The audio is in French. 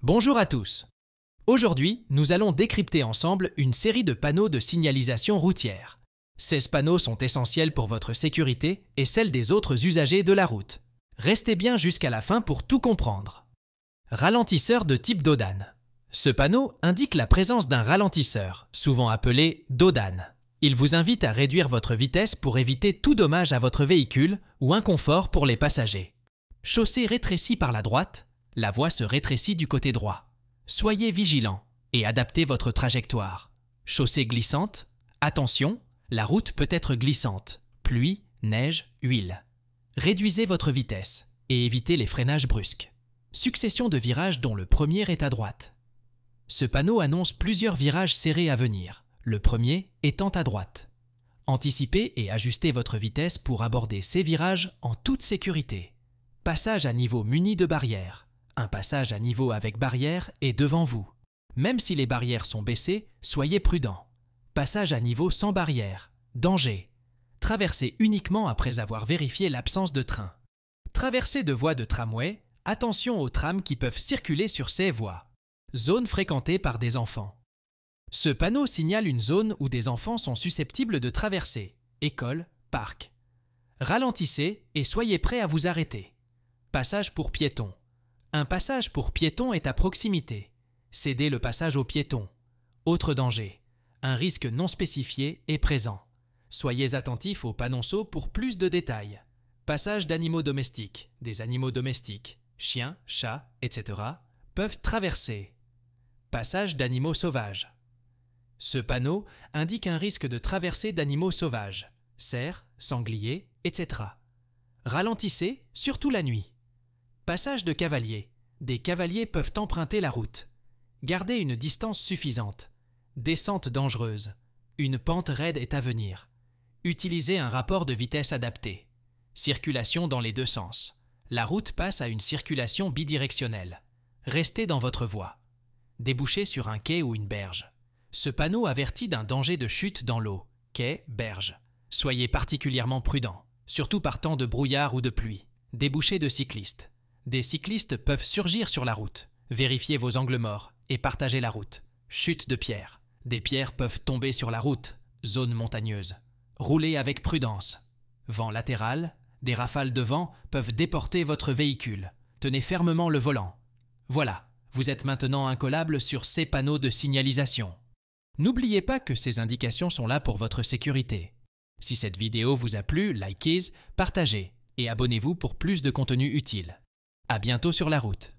Bonjour à tous. Aujourd'hui, nous allons décrypter ensemble une série de panneaux de signalisation routière. Ces panneaux sont essentiels pour votre sécurité et celle des autres usagers de la route. Restez bien jusqu'à la fin pour tout comprendre. Ralentisseur de type dodane. Ce panneau indique la présence d'un ralentisseur, souvent appelé dodane. Il vous invite à réduire votre vitesse pour éviter tout dommage à votre véhicule ou inconfort pour les passagers. Chaussée rétrécie par la droite, la voie se rétrécit du côté droit. Soyez vigilant et adaptez votre trajectoire. Chaussée glissante, attention, la route peut être glissante, pluie, neige, huile. Réduisez votre vitesse et évitez les freinages brusques. Succession de virages dont le premier est à droite. Ce panneau annonce plusieurs virages serrés à venir, le premier étant à droite. Anticipez et ajustez votre vitesse pour aborder ces virages en toute sécurité. Passage à niveau muni de barrières. Un passage à niveau avec barrière est devant vous. Même si les barrières sont baissées, soyez prudent. Passage à niveau sans barrière. Danger. Traversez uniquement après avoir vérifié l'absence de train. Traversée de voies de tramway. Attention aux trams qui peuvent circuler sur ces voies. Zone fréquentée par des enfants. Ce panneau signale une zone où des enfants sont susceptibles de traverser. École, parc. Ralentissez et soyez prêts à vous arrêter. Passage pour piétons. Un passage pour piétons est à proximité. Cédez le passage aux piétons. Autre danger. Un risque non spécifié est présent. Soyez attentifs aux panonceaux pour plus de détails. Passage d'animaux domestiques. Des animaux domestiques, chiens, chats, etc. peuvent traverser. Passage d'animaux sauvages. Ce panneau indique un risque de traversée d'animaux sauvages, cerfs, sangliers, etc. Ralentissez, surtout la nuit. Passage de cavaliers. Des cavaliers peuvent emprunter la route. Gardez une distance suffisante. Descente dangereuse. Une pente raide est à venir. Utilisez un rapport de vitesse adapté. Circulation dans les deux sens. La route passe à une circulation bidirectionnelle. Restez dans votre voie. Débouchez sur un quai ou une berge. Ce panneau avertit d'un danger de chute dans l'eau. Quai, berge. Soyez particulièrement prudent, surtout par temps de brouillard ou de pluie. Débouchés de cyclistes. Des cyclistes peuvent surgir sur la route. Vérifiez vos angles morts et partagez la route. Chute de pierres. Des pierres peuvent tomber sur la route. Zone montagneuse. Roulez avec prudence. Vent latéral. Des rafales de vent peuvent déporter votre véhicule. Tenez fermement le volant. Voilà, vous êtes maintenant incollable sur ces panneaux de signalisation. N'oubliez pas que ces indications sont là pour votre sécurité. Si cette vidéo vous a plu, likez, partagez et abonnez-vous pour plus de contenu utile. À bientôt sur la route.